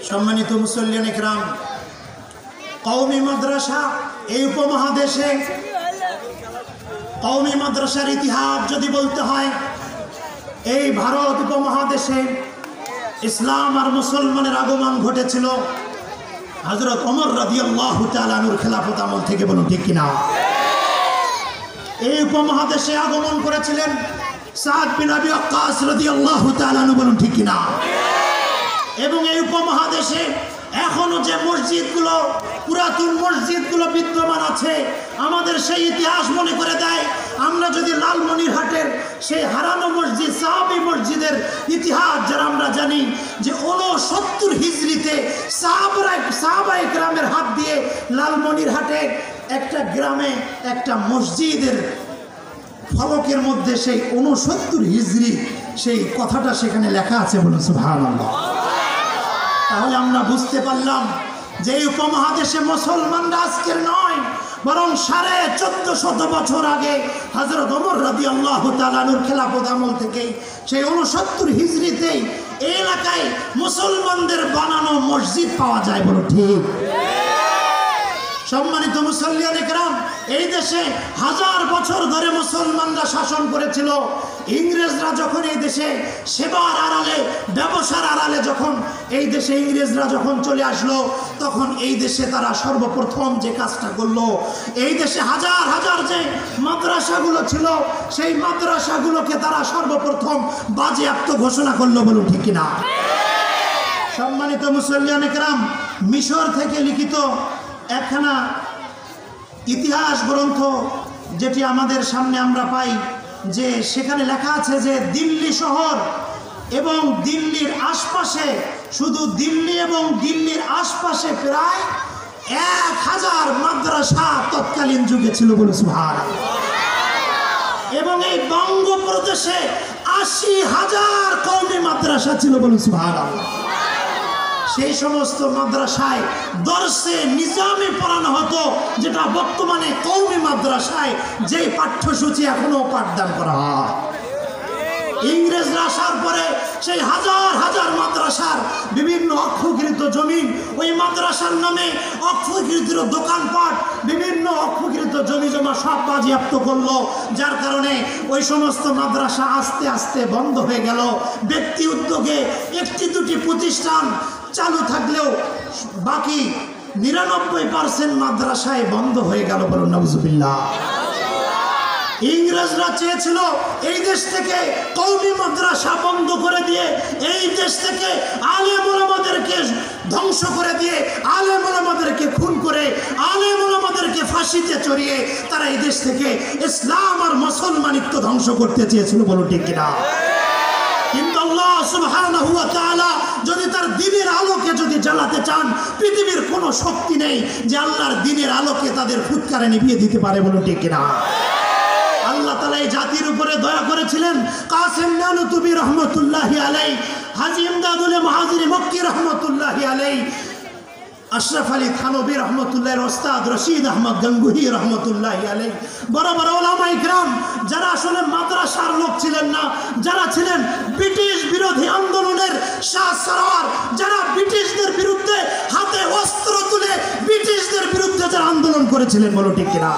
সম্মানিত মুসল্লিয়ান ইকরাম, কওমি মাদ্রাসা এই উপমহাদেশে কওমি মাদ্রাসার ইতিহাস যদি বলতে হয়, এই ভারত উপমহাদেশে ইসলাম আর মুসলমানের আগমন ঘটেছিল হযরত ওমর রাদিয়াল্লাহু তাআলা আনহুর খেলাফত আমল থেকে। বলুন ঠিক কিনা? এই উপমহাদেশে আগমন করেছিলেন সাদ বিন আবি ওয়াক্কাস রাদিয়াল্লাহু তাআলা আনহু। বলুন ঠিক কিনা? এবং এই উপমহাদেশে এখনো যে মসজিদগুলো, পুরাতন মসজিদগুলো বিদ্যমান আছে, আমাদের সেই ইতিহাস মনে করে দেয়। আমরা যদি লালমনিরহাটের সেই হারানো মসজিদ, সাহাবী মসজিদের ইতিহাস যারা আমরা জানি যে 69 হিজরিতে সাহাবায়ে কেরামের হাত দিয়ে লালমনিরহাটে একটা গ্রামে একটা মসজিদের ফলকের মধ্যে সেই 69 হিজরি সেই কথাটা সেখানে লেখা আছে। বলুন সুবহানাল্লাহ। তাহলে আমরা বুঝতে পারলাম যে এই উপমহাদেশে মুসলমানরা আজকের নয়, বরং 1450 বছর আগে হযরত ওমর রাদিয়াল্লাহু তাআলা আনহুর খেলাফত আমল থেকে সেই 69 হিজরিতেই এই এলাকায় মুসলমানদের বানানো মসজিদ পাওয়া যায়। বলো ঠিক? সম্মানিত মুসল্লিয়ান ইকরাম, এই দেশে 1000 বছর ধরে মুসলমানরা শাসন করেছিল। ইংরেজরা যখন এই দেশে সেবার আড়ালে, ব্যবসার আড়ালে যখন এই দেশে ইংরেজরা যখন চলে আসলো, তখন এই দেশে তারা সর্বপ্রথম যে কাজটা করলো, এই দেশে হাজার হাজার যে মাদ্রাসাগুলো ছিল, সেই মাদ্রাসাগুলোকে তারা সর্বপ্রথম বাজেয়াপ্ত ঘোষণা করলো। বলুন ঠিক কিনা? সম্মানিত মুসল্লিয়ান ইকরাম, মিশর থেকে লিখিত একখানা ইতিহাস গ্রন্থ যেটি আমাদের সামনে আমরা পাই, যে সেখানে লেখা আছে যে দিল্লি শহর এবং দিল্লির আশপাশে, শুধু দিল্লি এবং দিল্লির আশপাশে প্রায় 1000 মাদ্রাসা তৎকালীন যুগে ছিল। বলে সুবহানাল্লাহ। এবং এই বঙ্গপ্রদেশে 80,000 কওমি মাদ্রাসা ছিল। বলে সুবহানাল্লাহ। সেই সমস্ত মাদ্রাসায় দর্শে নিজামে পড়ানো হতো, যেটা বর্তমানে কওমি মাদ্রাসায় যে পাঠ্যসূচি এখনো পাঠদান করা হয়। ইংরেজরা আসার পরে সেই হাজার হাজার মাদ্রাসার বিভিন্ন অক্ষকৃত জমিন, ওই মাদ্রাসার নামে অক্ষকৃত দোকানপাট, বিভিন্ন অক্ষকৃত জমি জমা সব বাজেয়াপ্ত করলো, যার কারণে ওই সমস্ত মাদ্রাসা আস্তে আস্তে বন্ধ হয়ে গেল। ব্যক্তি উদ্যোগে 1-2টি প্রতিষ্ঠান চালু থাকলেও বাকি 99% মাদ্রাসায় বন্ধ হয়ে গেল। বলুন নাউজুবিল্লাহ। ইংরেজরা চেয়েছিল এই দেশ থেকে কওমি মাদ্রাসা বন্ধ করে দিয়ে, এই দেশ থেকে আলেম ওলামাদেরকে ধ্বংস করে দিয়ে, আলেম ওলামাদেরকে খুন করে, আলেম ওলামাদেরকে ফাঁসিতে চড়িয়ে তারা এই দেশ থেকে ইসলাম আর মুসলমানিত্ব ধ্বংস করতে চেয়েছিল। বলুন ঠিক কিনা? কিন্তু আল্লাহ সুবহানাহু ওয়া তাআলা যদি তার দ্বীনের আলোকে যদি জ্বালাতে চান, পৃথিবীর কোনো শক্তি নেই যে আল্লাহর দ্বীনের আলোকে তাদের ফুৎকারে নিভিয়ে দিতে পারে। বলুন ঠিক কিনা? আল্লাহ তাআলা এই জাতির উপরে দয়া করেছিলেন। কাসেম নানুতুবি রহমতুল্লাহি আলাইহি, হাজী ইমদাদুল মুহাজিরি মক্কি রহমতুল্লাহি আলাইহি, আশরাফ আলী থানবী রহমতুল্লাহির ওস্তাদ রশিদ আহমদ গঙ্গুহি রহমতুল্লাহি আলাইহি, বড় বড় উলামা ইকরাম যারা আসলে মাদ্রাসার লোক ছিলেন না, যারা ছিলেন ব্রিটিশ বিরোধী আন্দোলনের শাহসওয়ার, যারা ব্রিটিশদের বিরুদ্ধে হাতে অস্ত্র তুলে ব্রিটিশদের বিরুদ্ধে যারা আন্দোলন করেছিলেন। বলো ঠিক কিনা?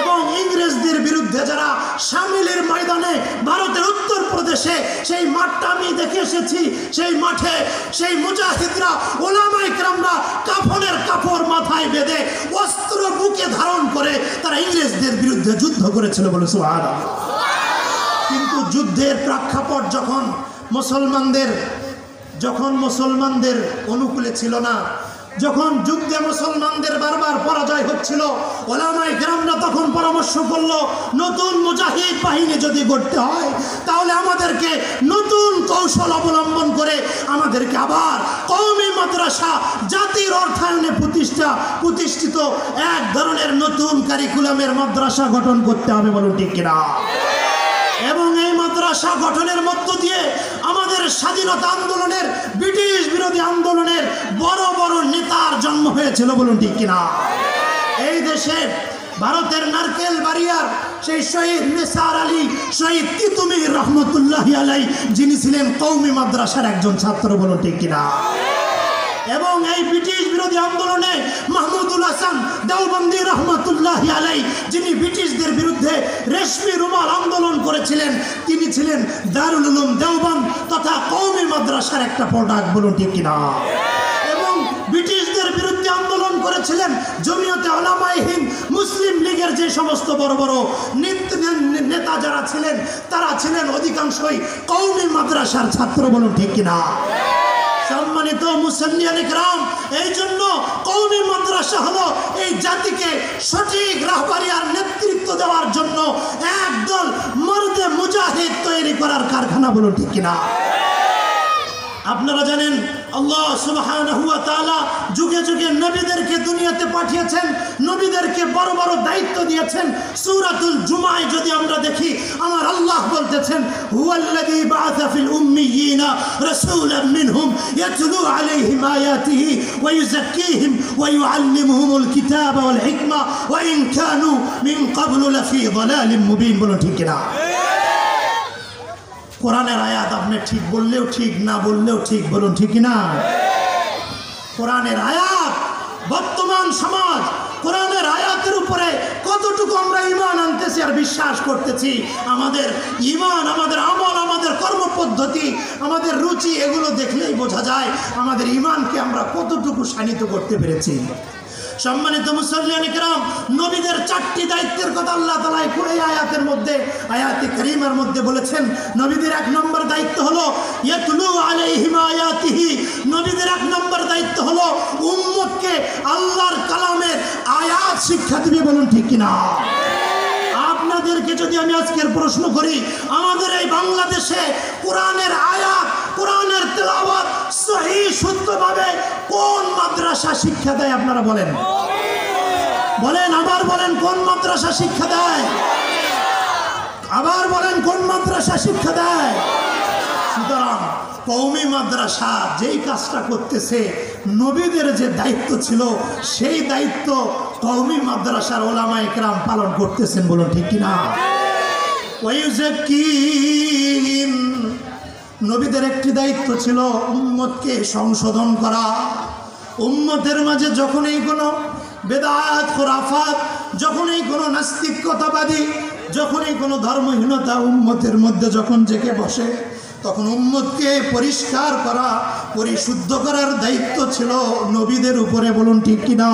এবং ইংরেজদের বিরুদ্ধে যারা শামিলের ময়দানে, ভারতের উত্তরপ্রদেশে, সেই মাঠটা আমি দেখে এসেছি, সেই মাঠে সেই মুজাহিদরা, ওলামা ইকরামরা কাফনের কাপড় মাথায় বেঁধে, অস্ত্র বুকে ধারণ করে তারা ইংরেজদের বিরুদ্ধে যুদ্ধ করেছিল। বলে সুবহানাল্লাহ। কিন্তু যুদ্ধের প্রেক্ষাপট যখন মুসলমানদের অনুকূলে ছিল না, যখন যুদ্ধে মুসলমানদের বারবার পরাজয় হচ্ছিল, ওলামায়ে কেরামরা তখন পরামর্শ করলো, নতুন মুজাহিদ বাহিনী যদি গড়তে হয়, তাহলে আমাদেরকে নতুন কৌশল অবলম্বন করে আমাদেরকে আবার কওমি মাদ্রাসা, জাতির অর্থায়নে প্রতিষ্ঠিত এক ধরনের নতুন কারিকুলামের মাদ্রাসা গঠন করতে হবে। বলুন ঠিক কিনা? এবং এই মাদ্রাসা গঠনের মধ্য দিয়ে আমাদের স্বাধীনতা আন্দোলনের, ব্রিটিশ বিরোধী আন্দোলনের বড় বড় নেতার জন্ম হয়েছিল। বলুন ঠিক কিনা? এই দেশে ভারতের নারকেল বাড়িয়ার সেই শহীদ নিসার আলী, শহীদ তিতুমির রহমতুল্লাহি আলাইহি, যিনি ছিলেন কওমি মাদ্রাসার একজন ছাত্র। বলুন ঠিক কিনা? এবং এই ব্রিটিশ বিরোধী আন্দোলনে মাহমুদুল হাসান দেওবন্দি রহমতুল্লাহি আলাইহি, যিনি ব্রিটিশদের বিরুদ্ধে রেশমি রুমাল আন্দোলন করেছিলেন, তিনি ছিলেন দারুল উলুম দেওবন্দ তথা কওমি মাদ্রাসার একটা প্রোডাক্ট। বলুন ঠিক কিনা? এবং ব্রিটিশদের বিরুদ্ধে আন্দোলন করেছিলেন জমিয়তে উলামায়ে হিন্দ, মুসলিম লীগের যে সমস্ত বড় বড় নেতা যারা ছিলেন, তারা ছিলেন অধিকাংশই কওমি মাদ্রাসার ছাত্র। বলুন ঠিক কিনা? সম্মানিত মুসল্লিয়ান ইকরাম, এই জন্য কওমি মাদ্রাসা হলো এই জাতিকে সঠিক রাহবারি আর নেতৃত্ব দেওয়ার জন্য একদল মর্দে মুজাহিদ তৈরি করার কারখানা। বলুন ঠিক কিনা? আপনারা জানেন আল্লাহ সুবহানাহু ওয়া তাআলা যুগে যুগে নবীদেরকে দুনিয়াতে পাঠিয়েছেন, নবীদেরকে বড় বড় দায়িত্ব দিয়েছেন। সূরাতুল জুমায় যদি আমরা দেখি, আমার আল্লাহ বলতেছেন, হুয়াল্লাযী বাআসা ফিল উম্মিয়িনা রাসূলাম মিনহুম ইয়াতলু আলাইহিম আয়াতিহি ওয়া ইউযাক্কিহিম ওয়া ইউআল্লিমুহুমুল কিতাবা ওয়াল হিকমা ওয়া ইন কানু মিন ক্বাবলু লাফি যালালিম মুবিন। বলুন ঠিক কিনা? কোরআনের আয়াত আপনি ঠিক বললেও ঠিক, না বললেও ঠিক। বলুন ঠিক না? কোরআনের আয়াত, বর্তমান সমাজ কোরআনের আয়াতের উপরে কতটুকু আমরা ঈমান আনতেছি আর বিশ্বাস করতেছি, আমাদের ঈমান, আমাদের আমল, আমাদের কর্মপদ্ধতি, আমাদের রুচি, এগুলো দেখলেই বোঝা যায় আমাদের ঈমানকে আমরা কতটুকু শানিত করতে পেরেছি। সম্মানিত মুসল্লিয়ান ইকরাম, নবীদের 4টি দায়িত্বের কথা আল্লাহ তাআলা এই আয়াতের মধ্যে, আয়াতে কারীমার মধ্যে বলেছেন। নবীদের 1 নম্বর দায়িত্ব হলো ইয়াতলু আলাইহিম আয়াতিহি। নবীদের 1 নম্বর দায়িত্ব হলো উম্মতকে আল্লাহর কালামের আয়াত শিক্ষা দিবে। বলুন ঠিক কিনা? আপনাদেরকে যদি আমি আজকের প্রশ্ন করি, আমাদের এই বাংলাদেশে কোরআনের আয়াত, কোরআনের তেলাওয়াত সহিহ শুদ্ধভাবে কোন মাদ্রাসা শিক্ষা দেয়? আপনারা বলেন, বলেন, আবার বলেন, কোন মাদ্রাসা শিক্ষা দেয়? আবার বলেন, কোন মাদ্রাসা শিক্ষা দেয়? সুতরাং কওমি মাদ্রাসা যেই কাজটা করতেছে, নবীদের যে দায়িত্ব ছিল, সেই দায়িত্ব কওমি মাদ্রাসার উলামায়ে কেরাম পালন করতেছেন। বলুন ঠিক কিনা? ওয়াইউযাক্কিহিম, নবীদের একটি দায়িত্ব ছিল উম্মতকে সংশোধন করা। উম্মতের মাঝে যখনই কোনো বেদাত, খুরাফাত, যখনই কোনো নাস্তিকতাবাদী, যখনই কোনো ধর্মহীনতা উম্মতের মধ্যে যখন জেগে বসে, তখন উম্মতকে পরিষ্কার করা, পরিশুদ্ধ করার দায়িত্ব ছিল নবীদের উপরে। বলুন ঠিক কিনা?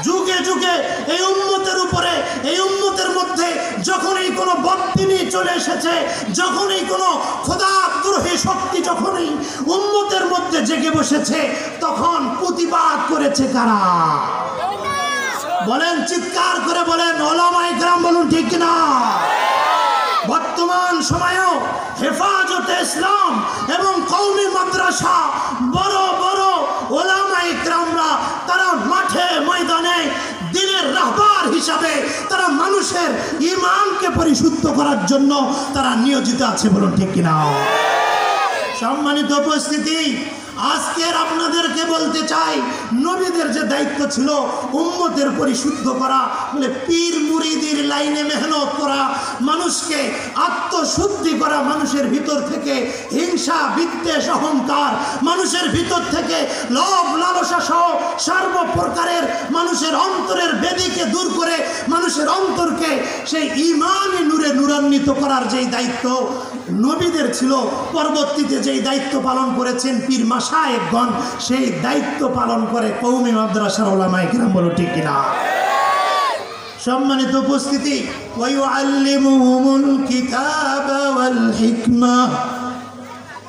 যুগে যুগে এই উম্মতের উপরে, এই উম্মতের মধ্যে যখনই কোনো বদদিনী চলে এসেছে, যখনই কোনো খোদাদ্রোহী শক্তি যখনই উম্মতের মধ্যে জেগে বসেছে, তখন প্রতিবাদ করেছে কারা? বলেন, চিৎকার করে বলেন, উলামায়ে কেরাম। বলুন ঠিক কিনা? বর্তমান সময়েও হেফাজতে ইসলাম এবং কওমি মাদ্রাসা, বড় বড় উলামায়ে কেরামরা তারা মাঠে ময়দানে দিনের রাহবার হিসাবে তারা মানুষের ঈমানকে পরিশুদ্ধ করার জন্য তারা নিয়োজিত আছে। বলুন ঠিক কিনা? সম্মানিত উপস্থিতি, আজকের আপনাদেরকে বলতে চাই, নবীদের যে দায়িত্ব ছিল উম্মতের পরিশুদ্ধ করা, বলে পীর মুরিদির লাইনে মেহনত করা, মানুষকে আত্মশুদ্ধি করা, মানুষের ভিতর থেকে হিংসা, বিদ্বেষ, অহংকার, মানুষের ভিতর থেকে লোভ লালসা সহ সর্বপ্রকারের মানুষের অন্তরের বেদিকে দূর করে মানুষের অন্তরকে সেই ঈমানি নূরে নূরান্বিত করার যেই দায়িত্ব নবীদের ছিল, পরবর্তীতে যেই দায়িত্ব পালন করেছেন পীর মাশায়েখগণ, সেই দায়িত্ব পালন করে কওমি মাদ্রাসার উলামায়ে কেরাম। বলো ঠিক কিনা? সম্মানিত উপস্থিতি, ওয়া ইউআল্লিমুহুমুল কিতাবা ওয়াল হিকমা,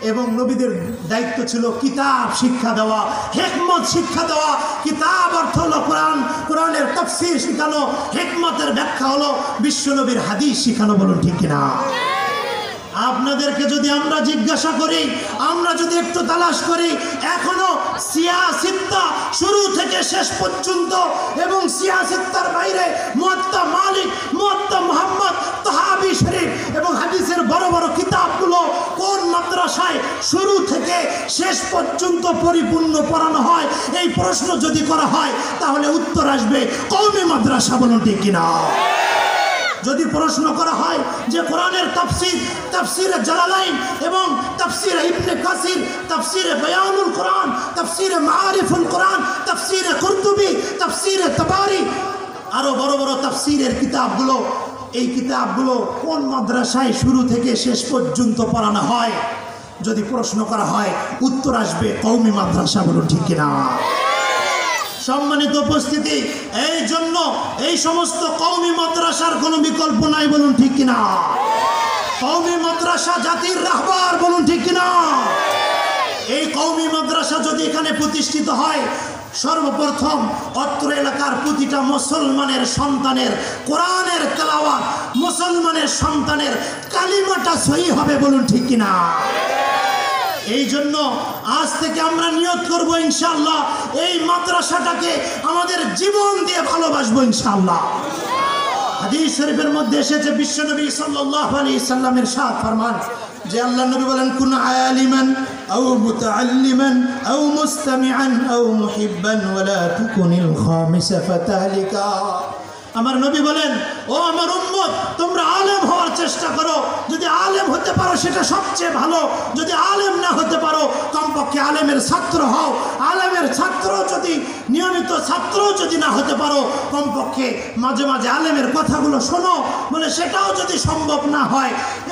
এবং নবীদের দায়িত্ব ছিল কিতাব শিক্ষা দেওয়া, হিকমত শিক্ষা দেওয়া। কিতাব অর্থ হলো কোরআন, কোরআনের তাফসীর শেখানো, হিকমতের ব্যাখ্যা হলো বিশ্বনবীর হাদিস শেখানো। বলুন ঠিক কিনা? আপনাদেরকে যদি আমরা জিজ্ঞাসা করি, আমরা যদি একটু তালাশ করি, এখনো সিয়াসিত্তা শুরু থেকে শেষ পর্যন্ত এবং সিয়াসিত্তার বাইরে মুয়াত্তা মালিক, মুয়াত্তা মুহাম্মদ, তাহাবি শরীফ এবং হাদিসের বড় বড় কিতাবগুলো কোন মাদ্রাসায় শুরু থেকে শেষ পর্যন্ত পরিপূর্ণ পড়ানো হয়, এই প্রশ্ন যদি করা হয় তাহলে উত্তর আসবে কওমি মাদ্রাসা। বলুন ঠিক কিনা? যদি প্রশ্ন করা হয় যে কোরআনের তাফসীর, তাফসীরে জালালাইন এবং তাফসীরে ইবনে কাসির, তাফসীরে বায়ানুল কোরআন, তাফসিরে মাআরিফুল কোরআন, তাফসিরে কুরতুবী, তাফসিরে তাবারি, আরো বড় বড় তাফসিরের কিতাবগুলো, এই কিতাবগুলো কোন মাদ্রাসায় শুরু থেকে শেষ পর্যন্ত পড়ানো হয়? যদি প্রশ্ন করা হয় উত্তর আসবে কওমি মাদ্রাসা। বলুন ঠিক কিনা? সম্মানিত উপস্থিতি, এই জন্য এই সমস্ত কওমি মাদ্রাসার কোনো বিকল্প নাই। বলুন ঠিক কিনা? কওমি মাদ্রাসা জাতির রাহবার। বলুন ঠিক কিনা? এই কওমি মাদ্রাসা যদি এখানে প্রতিষ্ঠিত হয়, সর্বপ্রথম অত্র এলাকার প্রতিটা মুসলমানের সন্তানের কোরআনের তেলাওয়াত, মুসলমানের সন্তানের কালিমাটা সহি হবে। বলুন ঠিক কিনা? এই জন্য আজ থেকে আমরা নিয়ত করব ইনশাআল্লাহ এই মাদ্রাসাটাকে আমাদের জীবন দিয়ে ভালোবাসবো ইনশাআল্লাহ। হাদিস শরীফের মধ্যে এসেছে বিশ্বনবী সাল্লাল্লাহু আলাইহি সাল্লামের ইরশাদ ফরমান যে আল্লাহ নবী বলেন, কুন আলিমান আও মুতাআল্লিমান আও মুস্তামিআন আও মুহিব্বান ওয়ালা তুকুনিল খামিসা ফাতাহলিকা। আমার নবী বলেন, ও আমার উম্মত, তোমরা আলেম হওয়ার চেষ্টা করো। যদি আলেম হতে পারো সেটা সবচেয়ে ভালো। যদি আলেম না হতে পারো কমপক্ষে আলেমের ছাত্র হও। আলেমের ছাত্র যদি নিয়মিত ছাত্র যদি না হতে পারো কমপক্ষে মাঝে মাঝে আলেমের কথাগুলো শোনো। বলে সেটাও যদি সম্ভব না হয়,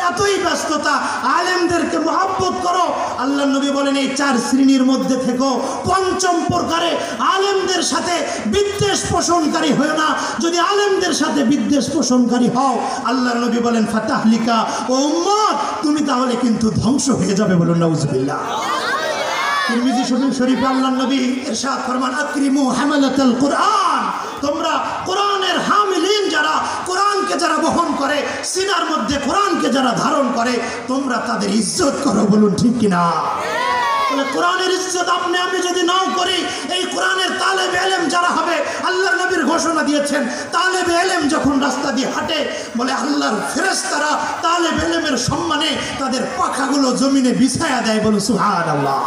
এতই ব্যস্ততা, আলেমদেরকে মহব্বত করো। আল্লাহ নবী বলেন এই 4 শ্রেণীর মধ্যে থেকেও পঞ্চম প্রকারে আলেমদের সাথে বিদ্বেষ পোষণকারী হয় না। যদি আলেমদের সাথে বিদ্বেষ পোষণকারী হও, আল্লাহ নবী বলেন ফাতাহলিকা, ও উম্মত তুমি তাহলে কিন্তু ধ্বংস হয়ে যাবে। বলুন নাউজুবিল্লাহ। তিরমিজি শরীফে আল্লাহ নবী ইরশাদ ফরমান, আকরিমু হামালাতাল কুরআন, তোমরা কোরআনের হামিলিন যারা, কোরআনকে যারা বহন করে, সিনার মধ্যে কোরআনকে যারা ধারণ করে, তোমরা তাদের ইজ্জত করো। বলুন ঠিক কিনা? কোরআনের ইজ্জত আপনি আমি যদি নাও করি, এই কোরআনের তালেবে ইলম যারা হবে, আল্লাহর নবীর ঘোষণা দিয়েছেন তালেবে ইলম যখন রাস্তা দিয়ে হাঁটে, বলে আল্লাহর ফেরেশতারা তালেবে ইলমের সম্মানে তাদের পাখাগুলো জমিনে বিছায়া দেয়। বলুন সুবহানাল্লাহ।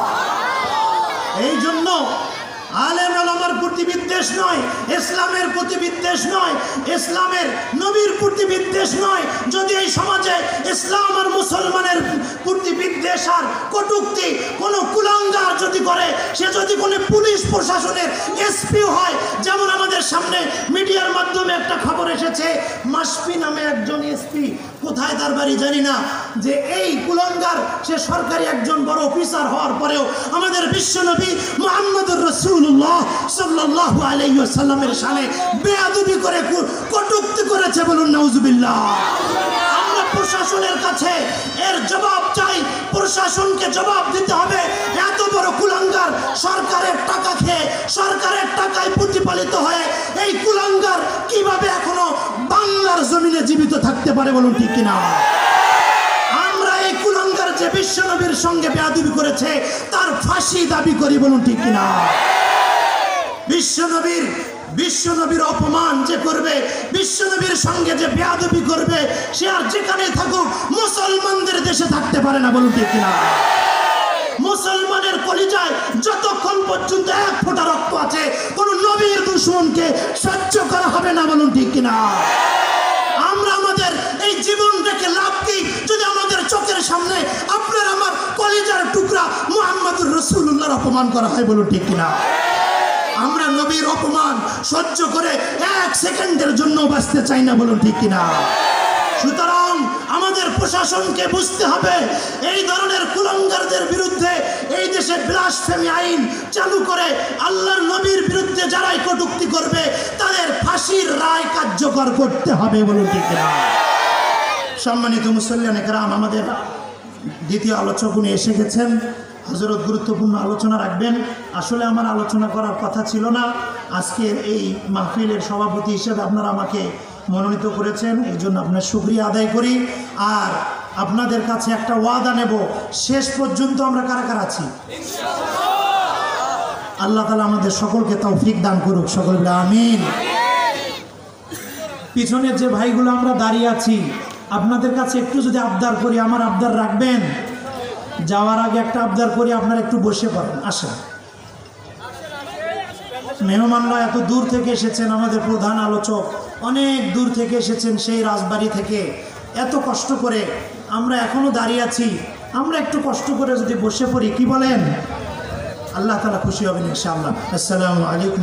এই জন্য আলেম ওলামার প্রতি বিদ্বেষ নয়, ইসলামের প্রতি বিদ্বেষ নয়, ইসলামের নবীর প্রতি বিদ্বেষ নয়। যদি এই সমাজে ইসলাম আর মুসলমানের প্রতি বিদ্বেষ আর কটূক্তি কোনো কুলাঙ্গার যদি করে, সে যদি কোনো পুলিশ প্রশাসনের এসপি হয়, যেমন আমাদের সামনে মিডিয়ার মাধ্যমে একটা খবর এসেছে, মাসফি নামে একজন এসপি, কোথায় তার বাড়ি জানি না, যে এই কুলাঙ্গার সে সরকারি একজন বড় অফিসার হওয়ার পরেও আমাদের বিশ্বনবী মুহাম্মদুর রাসূলুল্লাহ সাল্লাল্লাহু আলাইহি ওয়াসাল্লামের শানে বেয়াদবি করে কটূক্তি করেছে। বলুন নাউজুবিল্লাহ। আমরা প্রশাসনের কাছে এর জবাব চাই, প্রশাসনকে জবাব দিতে হবে। এত বড় কুলাঙ্গার সরকারের টাকা খেয়ে, সরকারের টাকায় প্রতিপালিত হয়ে এই কুলাঙ্গার কিভাবে এখনো বাংলার জমিনে জীবিত থাকতে পারে? বলুন ঠিক কিনা? আমরা এই কুলাঙ্গার যে বিশ্বনবীর সঙ্গে বেয়াদবি করেছে তার ফাঁসি দাবি করি। বলুন ঠিক কিনা? বিশ্বনবীর অপমান যে করবে, বিশ্বনবীর সঙ্গে যে বেয়াদবি করবে, সে আর যেখানে থাকুক মুসলমানদের দেশে থাকতে পারে না। বলুন ঠিক কিনা? মুসলমানের কলিজায় যতক্ষণ পর্যন্ত 1 ফোঁটা রক্ত আছে, কোন নবীর দুশমনকে সহ্য করা হবে না। বলুন ঠিক কিনা? আমরা আমাদের এই জীবন রেখে লাভ কি যদি আমাদের চোখের সামনে আপনার আমার কলিজার টুকরা মুহাম্মদুর রাসূলুল্লাহর অপমান করা হয়? বলুন ঠিক কিনা? আমরা নবীর অপমান সহ্য করে 1 সেকেন্ডের জন্য বাঁচতে চাই না। বলুন ঠিক কিনা? সুতরাং আমাদের প্রশাসনকে বুঝতে হবে এই ধরনের কুলাঙ্গারদের বিরুদ্ধে এই দেশে ব্লাসফেমি আইন চালু করে আল্লাহর নবীর বিরুদ্ধে যারাই কটূক্তি করবে তাদের ফাঁসির রায় কার্যকর করতে হবে। বলুন ঠিক কিনা? সম্মানিত মুসল্লিয়ানে কেরাম, আমাদের দ্বিতীয় আলোচক উনি এসে গেছেন। হযরত গুরুত্বপূর্ণ আলোচনা রাখবেন। আসলে আমার আলোচনা করার কথা ছিল না, আজকের এই মাহফিলের সভাপতি হিসেবে আপনারা আমাকে মনোনীত করেছেন, এই জন্য আপনার শুকরিয়া আদায় করি। আর আপনাদের কাছে একটা ওয়াদা নেব, শেষ পর্যন্ত আমরা কারা কারা আছি? আল্লাহ তাআলা আমাদের সকলকে তৌফিক দান করুক। সকল বলে আমিন। পিছনের যে ভাইগুলো আমরা দাঁড়িয়ে আছি, আপনাদের কাছে একটু যদি আবদার করি, আমার আবদার রাখবেন। যাওয়ার আগে একটা আবদার করি, আপনারা একটু বসে পড়েন। আসেন, মেহমানরা এত দূর থেকে এসেছেন, আমাদের প্রধান আলোচক অনেক দূর থেকে এসেছেন, সেই রাজবাড়ি থেকে এত কষ্ট করে। আমরা এখনো দাঁড়িয়ে আছি, আমরা একটু কষ্ট করে যদি বসে পড়ি, কি বলেন? আল্লাহ তাআলা খুশি হবেন ইনশাআল্লাহ। আসসালামু আলাইকুম।